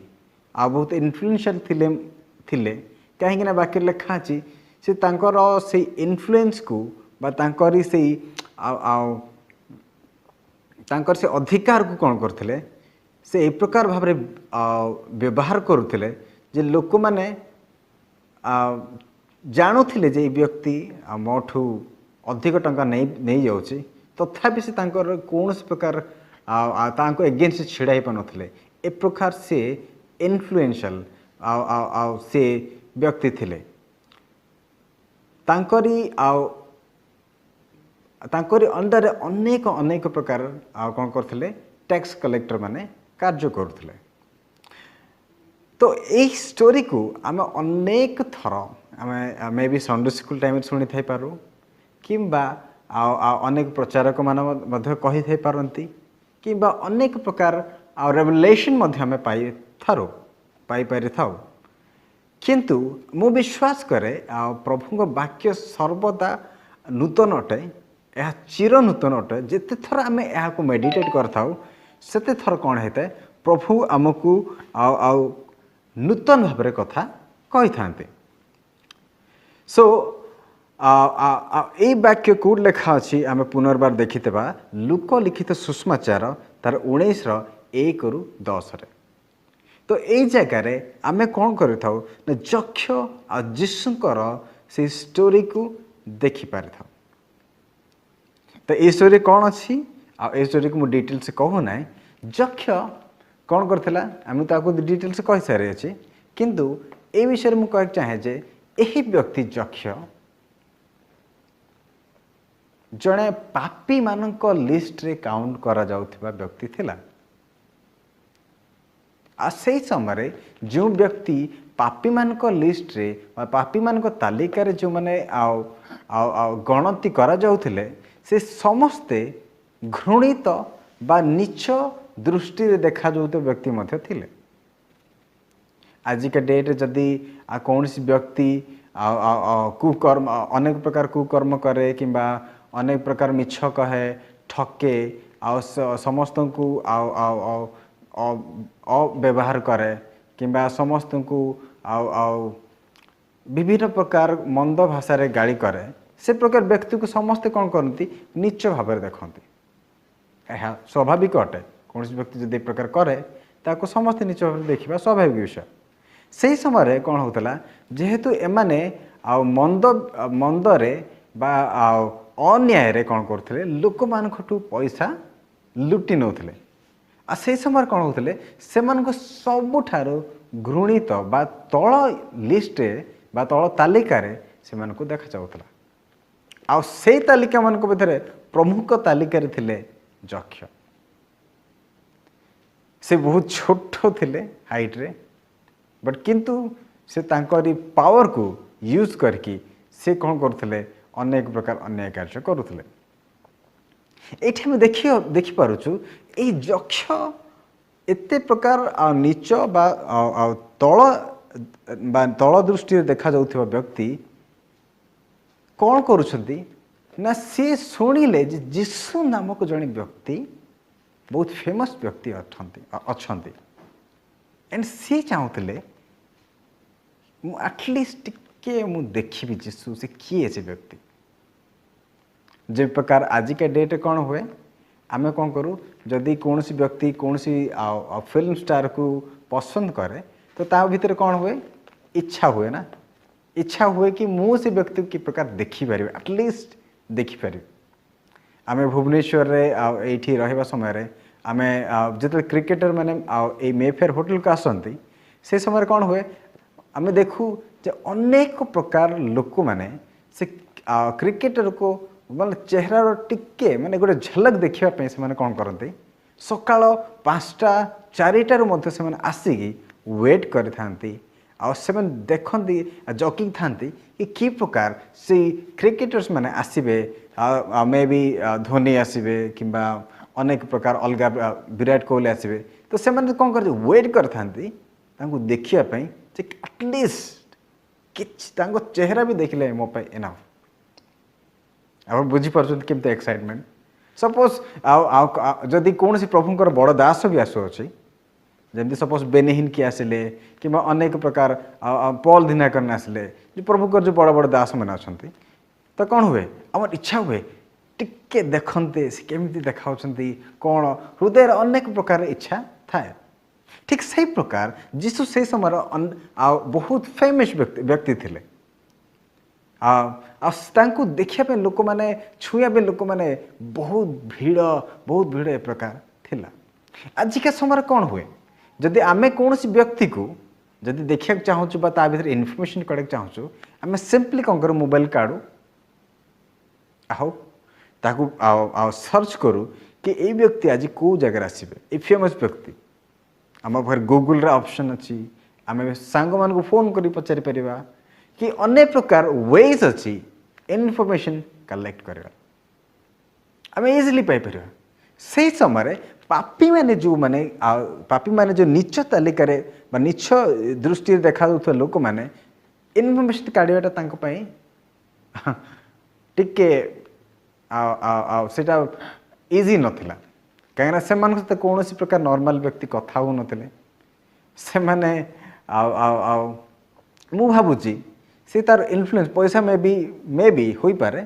बहुत इन्फ्लुएंशियल थिले कहीं बाकी लिखा अच्छी से तांकर से इन्फ्लुएंस को बा तांकरी से तांकर से अधिकार को कौन करथिले से एक प्रकार भाव व्यवहार करुथिले जे लोक माने जानुथिले जे व्यक्ति मोठू अधिक टंका नहीं जाउची तथापि से तांकर कौन प्रकार तांको एगेंस्ट छिड़ा ही पानुथिले ए प्रकार से इन्फ्लुएंशियल से व्यक्ति थिले तांकरी तांकरी अंडर अनेक अनेक प्रकार कौन करथिले टैक्स कलेक्टर माने कार्य करुथिले। तो यही स्टोरी को आम अनेक थर आम may be Sunday school time शुणी थाई पारू किंबा अनेक प्रचारक मान कही थाई पारंती किंबा अनेक प्रकार रेवलेशन आम पाई पारि थाउ। किंतु मु विश्वास करे प्रभु वाक्य सर्वदा नूतन अटे, यह चिर नूतन अटे। जिते थर आम यहाँ मेडिटेट करथाउ सेते थर कौन होता है प्रभु आमको नूतन भाव कथा कही था। सो यही वाक्य कौट लेखा अच्छी आम पुनर्बार देखिते लुक लिखित सुषमाचार तार 19:1-10। तो यही जगार आम कौन करूँ जक्ष आ जीशुकर से स्टोरी को देखिपारि था। तो ये स्टोरी कौन अच्छी आ स्टोरी को मुझे डिटेल से कहू ना। जक्ष कौन करथिला आम तो डिटेल से कही सारी अच्छे, किंतु ए विषय में कह चाहे जे यही व्यक्ति जक्ष जड़े पापी मानक लिस्ट रे काउंट करा जाउथिबा व्यक्ति थिला। आ से समय जो व्यक्ति पापी मानक लिस्ट रे पापी मानक तालिका रे जो माने गणति करा जाउथिले से समस्ते घृणित बा नीच दृष्टि रे देखा जाउतो व्यक्ति मध्य थिले। आजिका डेट जदि कौन व्यक्ति कुकर्म अनेक प्रकार कुकर्म करे किंबा अनेक प्रकार मिछ कहे ठके समस्त को अव्यवहार करे किंबा समस्त को विभिन्न प्रकार मंद भाषा रे गाली करे, से प्रकार व्यक्ति को समस्ते कौन करती नीच भाव देखती। यह स्वाभाविक अटे, कौन व्यक्ति जब प्रकार करे ताको समस्ते नीच भाव देखा स्वाभाविक विषय। से समय कौन होता जेहेतु एमाने मंद मंदरे बा अन्याय रे कौन करते लोक मानू पैसा लुटि नौले। आ से समय कौन होते से सबुठारु घृणित बा तल लिस्ट बा तल तालिका से देखा जाऊला। आ से तालिका मान भितर प्रमुख तालिका थिले जक्ष। से बहुत छोट थिले हाइट रे, बट किंतु से तांकरी पावर को यूज करके से कौन करते अनेक प्रकार अन्याय कार्य करुले। ये देखि पारुछु ए जक्ष एते प्रकार नीच बा तल दृष्टि देखा जाउथिबा व्यक्ति कौन करुछंती ना सी शुणिले जीशु नामक जड़े व्यक्ति बहुत फेमस व्यक्ति अच्छे एंड सी चाहूले एटलिस्ट टिके मु देखी जीशु से किए से व्यक्ति। जो प्रकार आजिका डेट कौन हुए आमे कौन करूँ जदि कौन व्यक्ति कौन फिल्म स्टार को पसंद करे तो ता भीतर कौन हुए इच्छा हुए ना, इच्छा हुए कि मु से व्यक्ति की प्रकार देखिपारि एटलिस्ट देखिपारि। आमे भुवनेश्वर रे एठी रहबा समय रे आमे जते क्रिकेटर माने ए मेफेयर होटल को आसंती से समय कौन हुए आमे देखू जे अनेक प्रकार लोक माने से क्रिकेटर को मतलब चेहरार टिके माने गोटे झलक देखा से कौन करते सकाल 5टा 4टारू मध्य से आसिकी वेट करते देखती जगिंग था कि प्रकार से क्रिकेटर्स माने आसबे मे बी धोनी आसबे किंबा अनेक प्रकार अलग विराट कोहली आसबे तो से कौन कर वेट करते देखापी एटलिस्ट किछ चेहरा भी देखले मो एनाफ आप बुझीपार केमती एक्साइटमेंट। सपोज जदि कौन प्रभुंर बड़ दास भी आसुच्छी जमी सपोज बेनिहिन किए आसिले कि अनेक प्रकार पॉल दिनाकर आसिले जो प्रभुकर जो बड़ बड़ दास मैंने अच्छा तो कौन हुए आम इच्छा हुए टिके देखते से केमी देखा कौन हृदय अनेक प्रकार इच्छा थाए। ठीक से प्रकार जीशु से समय बहुत फेमस व्यक्ति थे देखा लोक मैंने छुआ लोक मैंने बहुत भीड़ ए प्रकार थिला। आजिका समय कौन हुए जदि आमे कौन व्यक्ति को जदि देखा चाहूँ भर इनफर्मेशन कड़ा चाहूँ आम सिंपली कौन कर मोबाइल काढ़ू आओ ତାକୁ ଆଉ ସର୍ଚ୍ଚ କରୁ कि ये व्यक्ति आज कौ जगह आसबे ये फेमस व्यक्ति आम पाखे गूगल ऑप्शन अच्छी आम सांग मान फोन कर पचारि परिबा कि अनेक प्रकार वेज अच्छी इनफॉरमेशन कलेक्ट करवा आम इजिली पाइपर से समय पापी माने जो माने पापी माने जो नीच तालिकार नीच दृष्टि देखा लोक मैंने इनफॉरमेशन काढ़ाटा टिके सेटा इजी नथिला कहीं से सहित कौन प्रकार नॉर्मल व्यक्ति कथा हो नथिले से माने मु भावुची से तार इन्फ्लुएंस पैसा मे भी हो पारे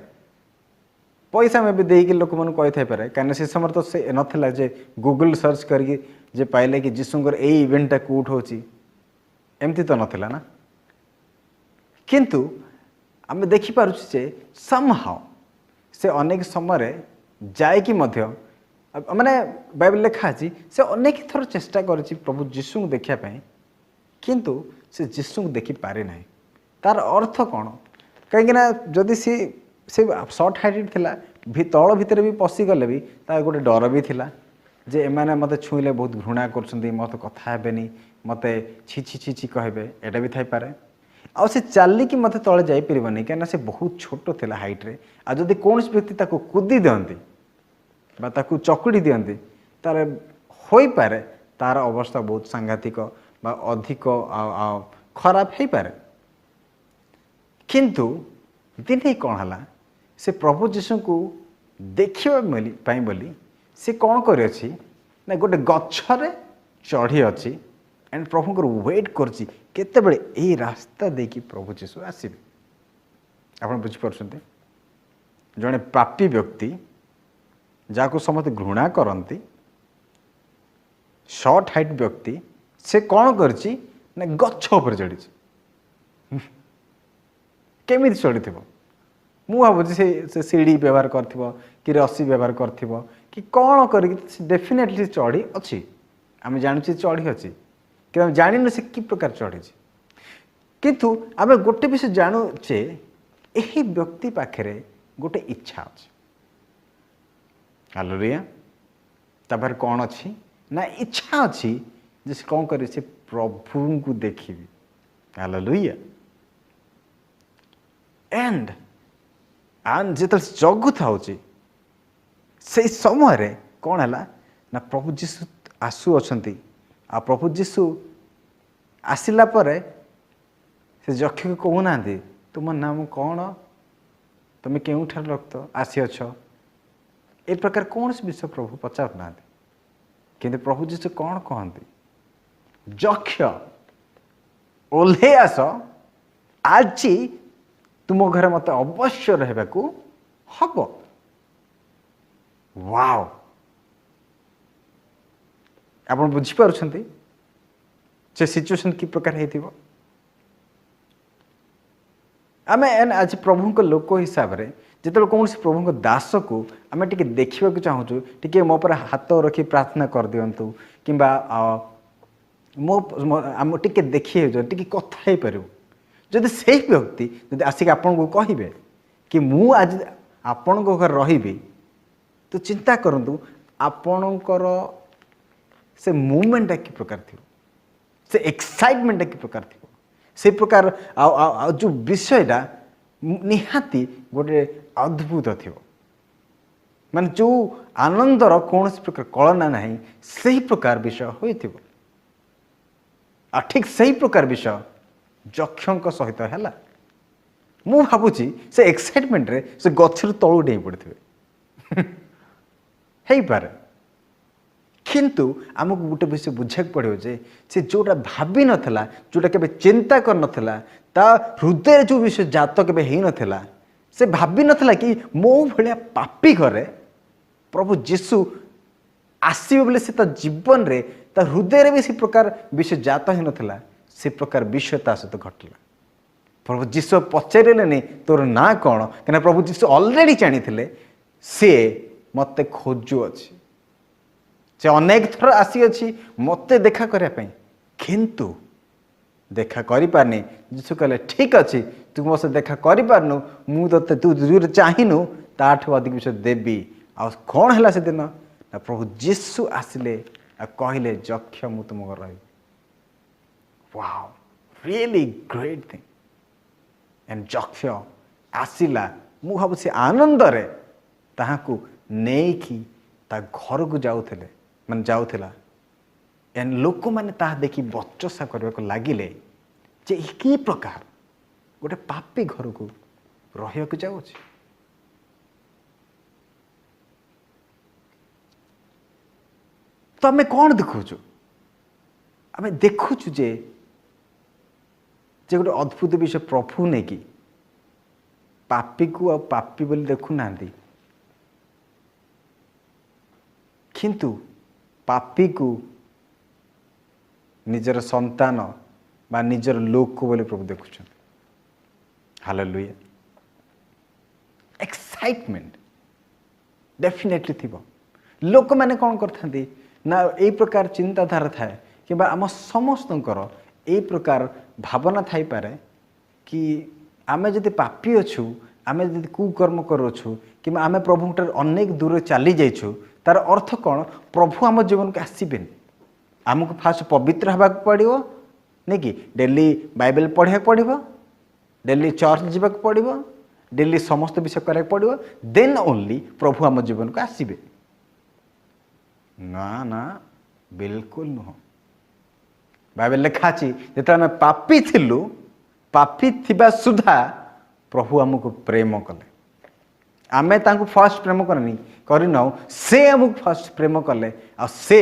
पैसा में भी देकी लोक मन कही पारे कहीं से समय तो से नथिला जे गूगल सर्च करके जे पाइले कि जीशुंकर ए इवेंटा कौट होची एमती तो नथिला ना किंतु आम देखि पारुछि जे समहाउ से अनेक समय जायकि माने बाइबल लिखा अछि से अनेक थर चेष्टा करिछि प्रभु जीशु को देखिया पई किंतु से जीशु को देखि पारे नाही तार अर्थ कौन कहीं जदि से शॉर्ट हाइटेड थिला तल भितर भी पशि गले भी तार गोटे डर भी थिला जे एमाने मते छुईले बहुत घृणा करछन्ती मते कथा हेबेनी मते छी छी छी छी कहबे एटा भी थाई पारे आ से चलिकी मत तले जाई परिबनी कहीं से बहुत छोट थिला हाइट रे आ जदि कौन व्यक्ति ताको कुदी दियंती बा ताको चकुड़ी दियंती तार होई पारे तार अवस्था बहुत सांघातिक बा अधिक खराब हो पारे किंतु दिने कौन हला से प्रभु जीशु को देखिबा बोली से कौन करी अछि ना गोटे गच्छरे चढ़ी अछि एंड प्रभु को वेट करछि केते बेले ए रास्ता देखि प्रभु जीशु आसीबे आपण बुझी परछन्ते जने पापी व्यक्ति जाको समस्त घृणा करती शॉर्ट हाइट व्यक्ति से कौन करछि ना गच्छ ऊपर चढ़ी केमिति चढ़ी मु भावुछि से सीढ़ी व्यवहार करथिबो कि रस्सी व्यवहार करथिबो कि कौन कर डेफिनेटली चढ़ी अच्छी आम जानूचे चढ़ी अच्छी कि आम जान से कि प्रकार चढ़ी किंतु आम गोटे विषय जानूचे यही व्यक्ति पाखे गोटे इच्छा अच्छी हालेलुया तापर कौन अच्छी ना इच्छा अच्छी जे कौन करे से प्रभु को देखी हालेलुया एंड जिते जगु था से समय रे कौन है ना प्रभु जीशु आसु अच्छा आ प्रभु जीशु आसिला परे से यक्ष को कहूना तुम नाम कौन तुम केउठार रक्त आसी अछ ए प्रकार कौन से विषय प्रभु पचारना किंतु प्रभु जीशु कौन कहते यक्ष ओल्हे आस आज तुम घर मत अवश्य रहा हम वाओ आप बुझीपार से सिचुएशन कि प्रकार हो आम आज प्रभु को लोक हिसाब से जिते कौन प्रभु दास को आम टे देखा चाहूँ टे मो पर हाथ रखी प्रार्थना कर दिंतु कि मो टे देखिए टे कथा पारू जदि से व्यक्ति जब आसिक आपन को कहे कि मु आज आपण घर रही तो चिंता करंतु आपणकर से मूवमेंटा कि प्रकार थी से एक्साइटमेंटा कि प्रकार थी से प्रकार जो विषयटा निहाती गोटे अद्भुत थी मान जो आनंदर कौन प्रकार कलना ना से प्रकार विषय हो ठीक से प्रकार विषय यक्षों सहित है मु भावुची से एक्साइटमेंट रे से गच्छर तलू डे पड़े हो पारे किंतु आमको गोटे विषय बुझा पड़ो जे से जोटा भाभी नथिला जोटा केबे चिंता कर नथिला ता हृदय जो विषय जात केबे हेई नथिला से भाभी नथिला कि मो भलिया पापी घरे प्रभु जीशु आसीबे बोले से ता जीवन रे ता हृदय रे भी से प्रकार विषय जात ही नथिला से प्रकार विषय ता सहित घटला प्रभु जीशु पचारे तोर ना कौन क्या प्रभु जीशु ऑलरेडी जानी सी मत खोजु अच्छी से अनेक थर आसी अच्छी मत देखा करने किंतु देखा करि पारनी जीशु कहले ठीक अच्छी तू मो से देखा करि पारनु मु तते तू दूर चाहिनु ताठू अधिक विषय देवी आ कौन है से दिन ना प्रभु जीशु आसिले कहले जक्ष मु तुम रही wow really great thing and जक्ष आसिला मु भाव से आनंद रे ताहाकू नेकी ता घर को जाउथिले माने जाउथिला एंड लोक मैंने ताहा देखी बचसा करबा को लागिले जे की प्रकार गोटे पापी घर को रहिया को जाउछि तो आम कौन देखुचु आम देखुचु जे गोटे अद्भुत विषय प्रभु नहीं कि पापी को आ पापी बोली देखु ना किंतु पापी को निजर संतान बा निजर लोक को बोले प्रभु देखुछन हालेलुया एक्साइटमेंट डेफिनेटली थिबो लोक माने कौन करथांती ना ए प्रकार चिंताधारा थाए कि आम समस्तंकर ए प्रकार भावना थाई पारे कि आमे जदि पापी अच्छु आमे जदि कुकर्म करूछु कि आमे प्रभु अनेक दूर चली जाइछु तार अर्थ कौन प्रभु आम जीवन को आसबेन आमको फास्ट पवित्र हवा पड़ो नहीं कि डेली बाइबल पढ़ा पड़ो डेली चर्च जावाक पड़ो डेली समस्त विषय करा पड़ो देन ओनली प्रभु आम जीवन को आसबे ना ना बिल्कुल नुह बाइबल लिखा जो आम पापी थिलु पापी थिबा सुधा प्रभु आमको प्रेम कले आमे तांको फर्स्ट प्रेम करना से आमको फर्स्ट प्रेम कले आ से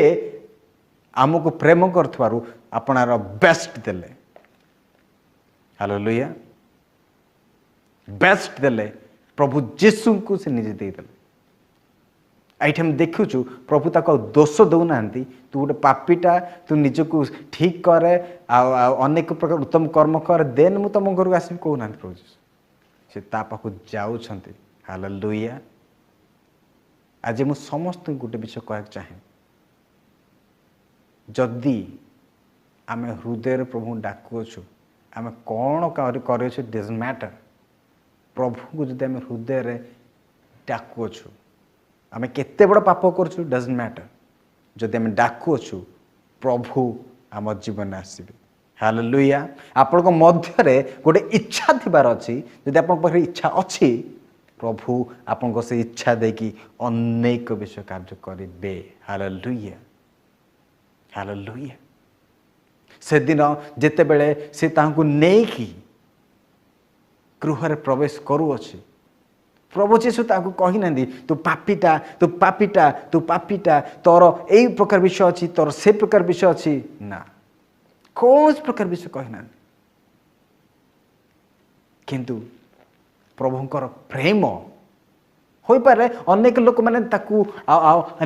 आमको प्रेम करथवारु अपनार बेस्ट देले हालेलुया बेस्ट देले प्रभु जीशु को से निजे दे देले आइटे हम देखुचु प्रभु ताको दोष दौना तू गोटे पापीटा तू निजको ठीक करे अनेक प्रकार उत्तम कर्म कर देन मु तुम घर को आसबि कहूना प्रभु जीशु से ता पाखु जाउछंती हालेलुया आज मु समस्त गोटे विषय कह चाहे जदि आम हृदय प्रभु डाकुछु आम कौन कर डज मैटर प्रभु को जब आम हृदय डाकुछु आम केते बड़ पाप करछु डज मैटर जदि आम डाकुछु प्रभु आम जीवन आसबे हालेलुया आपण को मध्य रे गोटे इच्छा थिबार अछि जदि आपण पाखरे इच्छा अछि प्रभु आपण को से इच्छा देकी अनेक विषय कार्य करिबे हालेलुया हालेलुया से दिन जेते बेले से तांको नेकी गृह रे प्रवेश करू अछि प्रभु जीशु तांको कहि नंदी तू पापीटा तू पापीटा तू पापीटा तोर एई प्रकार विषय अछि तोर से प्रकार विषय अछि ना कौन प्रकार विषय कहि नंदी किंतु प्रभुंकर प्रेम हो पारे अनेक लोक मैंने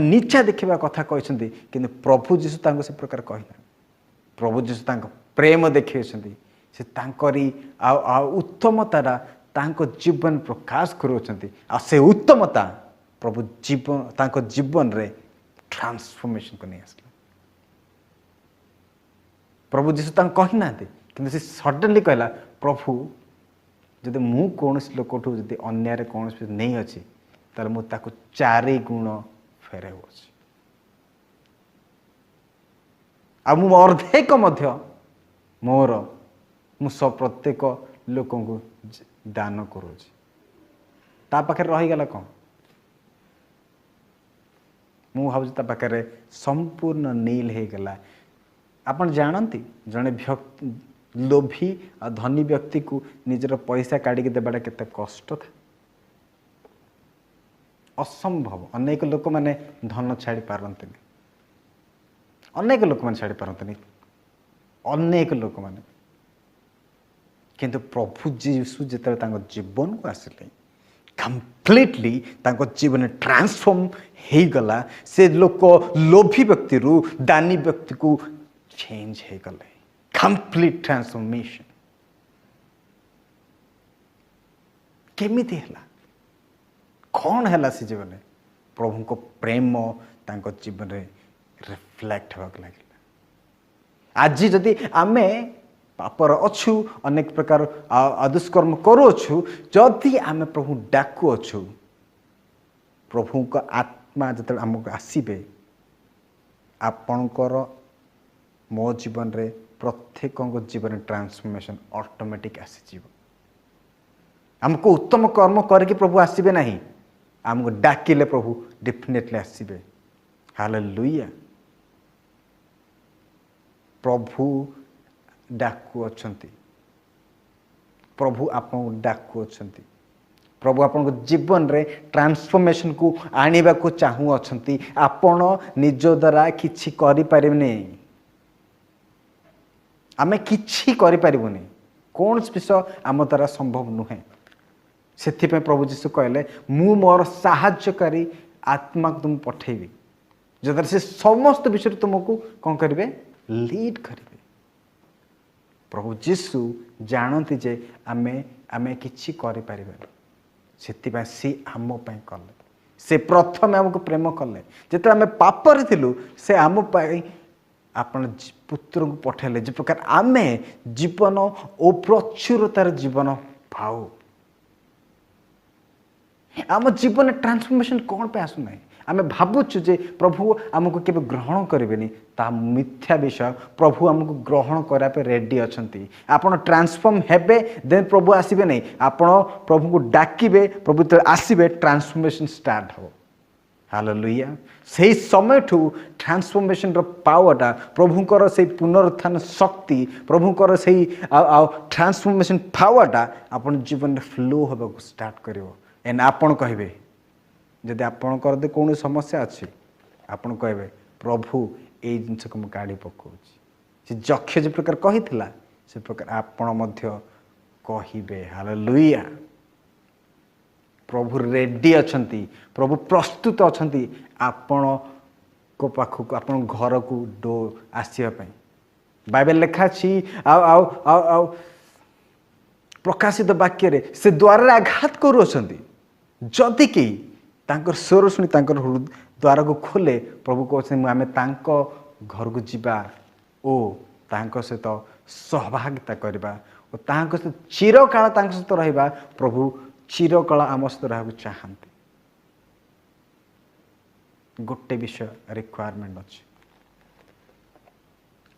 नीचा देखा कथा कहते कि प्रभु जीशु से प्रकार कहना प्रभु जीशु प्रेम देखी से उत्तमतारा जीवन प्रकाश कर उत्तमता प्रभु जीवन जीवन रे ट्रांसफॉर्मेशन को नहीं आसला प्रभु जीशु कहना कि सडनली कहला प्रभु जदि मु कौन लोक जब अन्याय कौन नहीं अच्छी तार मु ताको 4 गुण फेरे आ मु अर्धेक मध्य मोर मु सब प्रत्येक लोक को दान करूची ता पाखे रहीगला कौन मु भाव ता पाखे संपूर्ण नील हो गला आपण जानती जड़े लोभी आ धनी व्यक्ति को निजर पैसा काढ़ी देवाटा केते कष्ट था असंभव अनेक लोक माने धन छाड़ी पारते अनेक लोक माने छाड़ी पारते अनेक लोक माने किंतु प्रभु जीशु जिते जीवन को आसिले कम्प्लीटली जीवन ट्रांसफॉर्म हो गला से लोक लोभी व्यक्ति रु दानी व्यक्ति को चेंज हो गले कंप्लीट ट्रांसफॉर्मेशन केमिति हला कौन है से जीवन प्रभु को प्रेम तांको जीवन रे रिफ्लेक्ट होगा लगे आज जदि आमे पापर अच्छु अनेक प्रकार अदुष्कर्म करूछु जदि आमे प्रभु डाकू अच्छु प्रभु आत्मा जो आमको आसबे आपणकर मो जीवन रे प्रत्येक जीवन ट्रांसफॉर्मेशन ऑटोमेटिक आसी आमको उत्तम कर्म करके प्रभु आसबे नहीं आमको डाकिले प्रभु डेफिनेटली आसबे हालेलुया प्रभु डाकू अछंती प्रभु आपको डाकू अछंती प्रभु आपन जीवन रे ट्रांसफॉर्मेशन को आनिबा को चाहू अछंती आपण निज द्वारा किछि करि परिबने आमे किछि करि परिबने कोन विषय आम द्वारा संभव नुहे सेथि पे प्रभु जीशु कहले मु मोर सहायकारी आत्मा तुम पठेबी जदर से समस्त विषय तुमको कौन करेंगे लीड करेंगे प्रभु जीशु जानती जे आमे आमे किछि करि परिबे सेति सी आम कले से प्रथम आमको प्रेम कले जिते आम पापर थिलु से आम आपण पुत्र को पठेले जे प्रकार आमे जीवन ओ प्रचुरतार जीवन पाऊ आम जीवन ट्रांसफॉर्मेशन कौन पे आसुना आम भावुचु जे प्रभु आमको केबे ग्रहण करेंगे ता मिथ्या विषय प्रभु आमको ग्रहण करापे रेडी अच्छी आपड़ ट्रांसफॉर्म हेबे देन प्रभु आसबे नहीं आपड़ प्रभु को डाकिबे प्रभु तो आसबे ट्रांसफॉर्मेशन स्टार्ट हो हालेलुया से समय ठू ट्रांसफॉर्मेशन पावरटा प्रभुकर से पुनरुत्थान शक्ति प्रभुकर से ट्रांसफॉर्मेशन पावरटा आपन जीवन फ्लो होगा स्टार्ट करिवो एंड आपन कहबे जदि आपणकर दे कौन समस्या अच्छी आपन कहबे प्रभु ये जिनस को काढ़ी पकाउछि से जक्ष जो प्रकार कही से प्रकार आपण मध्य कहिबे हालेलुया प्रभु रेडी अछंती प्रभु प्रस्तुत अछंती आपण को पाखक आपण घर को डो आसीबा पई बाइबल लिखा छी आ प्रकाशित वाक्य रे से द्वार आघात करू अछंती जदि कि तांकर स्वर शुणी तांकर द्वार को खोले प्रभु कहते आम घर को जीवा ओ तांको सहित सहभागिता करवा और तांको सहित चिरकाल तांको सहित रहिबा प्रभु चिरकाल आम सहित रहा चाहते गोटे विषय रिक्वायरमेंट अच्छे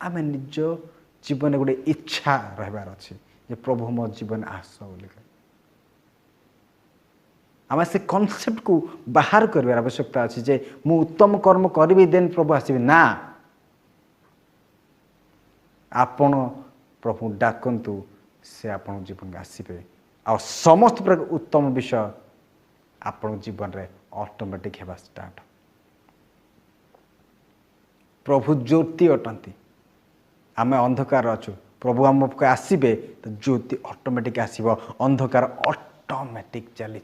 आम निज जीवन गोटे इच्छा रहिबार अच्छे जे प्रभु मो जीवन आस बोलिका आम से कॉन्सेप्ट को बाहर कर आवश्यकता अच्छी जे मु उत्तम कर्म करी देन प्रभु आसबे ना आपण प्रभु डाकंतु से आपण जीवन में आसबे आ समस्त प्रकार उत्तम विषय आपण जीवन रे ऑटोमेटिक हेबा स्टार्ट प्रभु ज्योति अटंती आम अंधकार अच्छु प्रभु आम आसबे तो ज्योति ऑटोमेटिक आसब अंधकार ऑटोमेटिक चली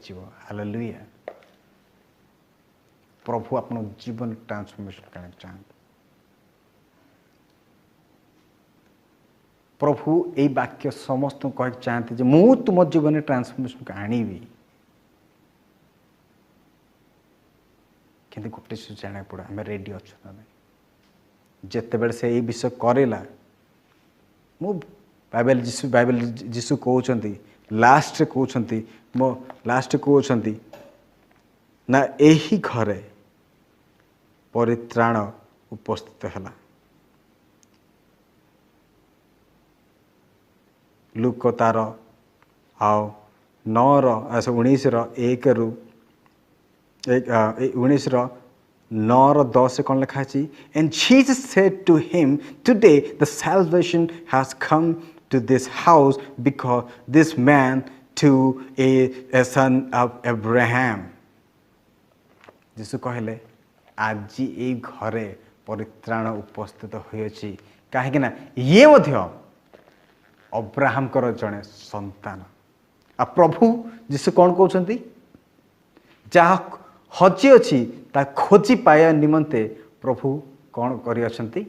हालेलुया प्रभु अपन जीवन ट्रांसफॉर्मेशन करना चाहते प्रभु यही वाक्य समस्त कह चाहते जे मु तुम जीवन ट्रांसफॉर्मेशन को आनीबी कि गोटे जाना पड़ा आम रेडी अच्छे ना जिते बड़े से यही विषय करेला मु बाइबल जीशु कहते लास्ट कहते मो लास्ट कहते ना यही घरे परित्राण उपस्थित है लुक तार आओ 9:19 रु 19:9-10 कौन लिखा है and Jesus said to him today the salvation has come to this house because this man too is a son of Abraham जीशु कहले आज ये घरे परित्राण उपस्थित होइछि काहे ना ये मध्य अब्राहम कर जड़े संतान आ प्रभु जीशु कौन कहते जहाँ हजी अच्छी ता खोजी पाया निमंते प्रभु कौन करी अछंती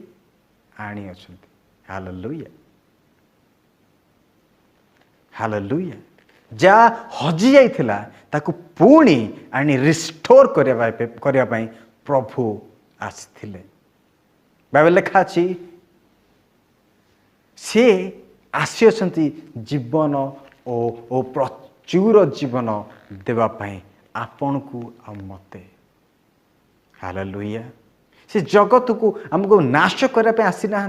आनी अछंती हालेलुया हालेलुया जा हजी जाइथिला ताकू पुणी आनी रिस्टोर करने प्रभु आसिथिले बाइबल लिखा अछि से आसी अछंती जीवन ओ प्रचुर जीवन देवा पाई आपन को आ मते हालेलुया। से जगत को आमको नाश करने आसी ना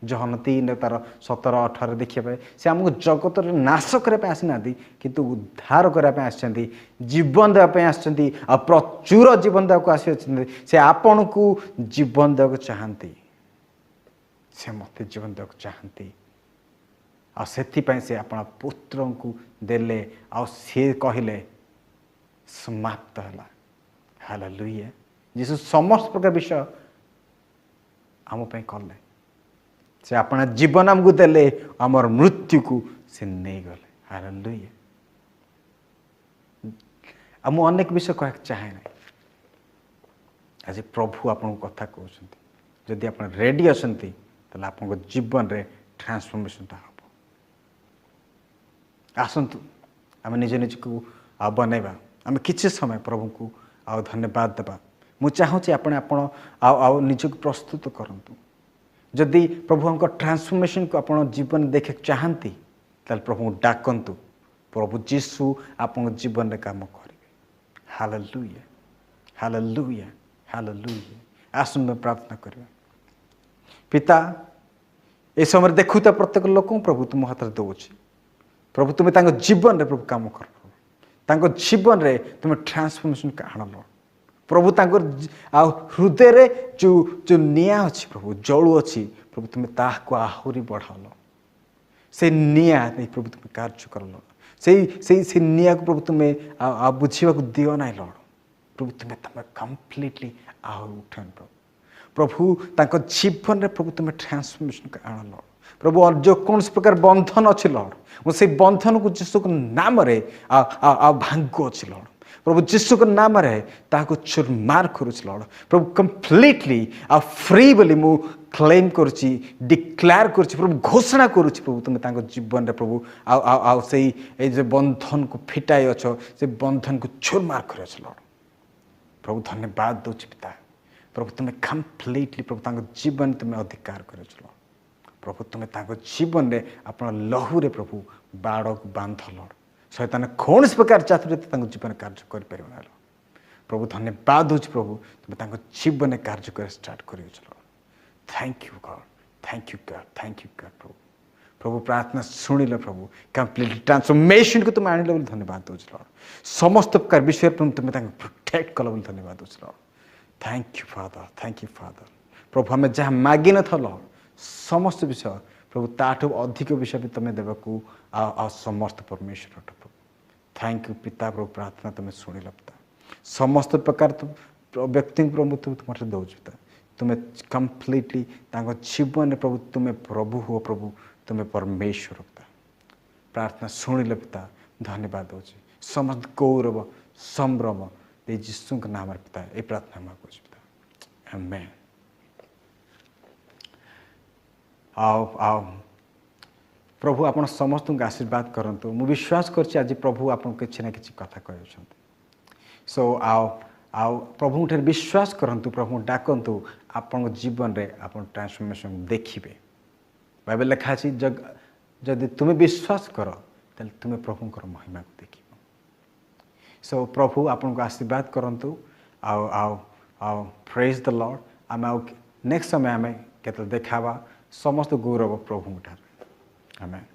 जहन 3 तार 17-18 देखिए से आमको जगत नाश करने आसी ना किंतु उद्धार करने आसछन्ती जीवन देवाई आसछन्ती आ प्रचुर जीवन देवाक आसी से आपण को जीवन देवाक चाहती से मत जीवन देवाक चाहती से आपण पुत्र को देले आ से कहले समाप्त है। हालेलुया। यीशु समस्त प्रकार विषय आम कले से अपना जीवन आमको देले आमर मृत्यु को से नहीं गले। हालेलुया। आम अनेक विषय कह चाहे ना आज प्रभु आपन कथा कहते जदि आप रेडी अच्छे तो आप जीवन रे ट्रांसफॉर्मेशन हम आसतु आम निज निज को बनैबा आम किसी समय प्रभु को आ धन्यवाद देवा मुझे चाहूँगी आप निज को प्रस्तुत करंतु जदि प्रभु हमको ट्रांसफॉर्मेशन को आप जीवन देखे चाहती ताल प्रभु डाकंतु प्रभु जीशु आप जीवन रे काम करेंगे। Hallelujah hallelujah hallelujah. आसुन प्रार्थना करिया। पिता ए समय देखुता प्रत्येक लोक प्रभु तुम हाथ में दौर प्रभु तुम्हें तांको जीवन रे प्रभु काम कर तांको जीवन रे तुम्हें ट्रांसफॉर्मेशन का आनल प्रभु तांको हृदय रे जो निया अच्छी प्रभु जलू अच्छी प्रभु तुम्हें ताको आहुरी बढ़ाल से निया नहीं प्रभु तुम्हें कार्य करल से निया को प्रभु तुम्हें बुझा दियो ना लॉर्ड प्रभु तुम्हें तुम्हें कम्प्लीटली आहु उठन प्रभु तांको जीवन रे प्रभु तुम्हें ट्रांसफॉर्मेशन का आनल प्रभु और जो कौन प्रकार बंधन अच्छे लॉर्ड वो बंधन को जीशु नाम रे भांगु अच्छे लॉर्ड प्रभु जीशु नाम रे ताको चुरमार करुच लॉर्ड प्रभु कम्प्लीटली फ्री बोली मु क्लेम करुची डिक्लेयर करुची प्रभु घोषणा करुची प्रभु तुम्हें ताको जीवन रे प्रभु से जो बंधन को फिटाई अछ से बंधन को चुरमार कर लॉर्ड प्रभु धन्यवाद दौच पिता प्रभु तुम्हें कम्प्लीटली प्रभु ताको जीवन तुम्हें अधिकार कर प्रभु तुम्हें ताको जीवन रे अपना लहू रे प्रभु बाड़ को बांध लॉर्ड शैतान कौन प्रकार चातुर्य जीवन कार्य कर प्रभु धन्यवाद दूच प्रभु तुम्हें ताको जीवन कार्य कर स्टार्ट कर thank you God thank you God thank you God प्रभु प्रभु प्रार्थना शुणिल प्रभु कम्प्लीट ट्रांसफॉर्मेशन को तुम आनिल बोली धन्यवाद दूच लॉर्ड समस्त प्रकार विषय तुम्हें प्रोटेक्ट कल बोली धन्यवाद दूच लॉर्ड थैंक यू फादर प्रभु हमें जहाँ मागी न था लॉर्ड समस्त विषय प्रभु ताठू अधिक विषय भी तुम्हें देवाकू समस्त परमेश्वर प्रभु थैंक यू पिता प्रभु प्रार्थना तुम्हें शुणिल पिता समस्त प्रकार व्यक्ति प्रभु तुम्हारे दौच पिता तुम्हें कम्प्लीटली जीवन प्रभु तुम्हें प्रभु हो प्रभु तुम्हें परमेश्वर पिता प्रार्थना शुणिल पिता धन्यवाद दूसरी समस्त गौरव संभ्रम ये जीशु के नाम पिता ये प्रार्थना मांगुच पिता आमेन। आओ आओ प्रभु आपण समस्त को आशीर्वाद करंतु मु विश्वास करछि आज प्रभु आपन किछि ना किछि कथा कहउछन सो आओ आओ प्रभु ठे विश्वास करंतु प्रभु डाकंतु आपन जीवन रे आपन ट्रांसफॉर्मेशन देखिबे बाइबल लिखा अछि जदि तुमे विश्वास करो तले तुमे प्रभु कर महिमा को देखिबो सो प्रभु आपन को आशीर्वाद करंतु आओ आओ आओ प्रेज द लॉर्ड आम आओ नेक्स्ट समय आम केतल देखावा समस्त गौरव प्रभु ठार आमेन।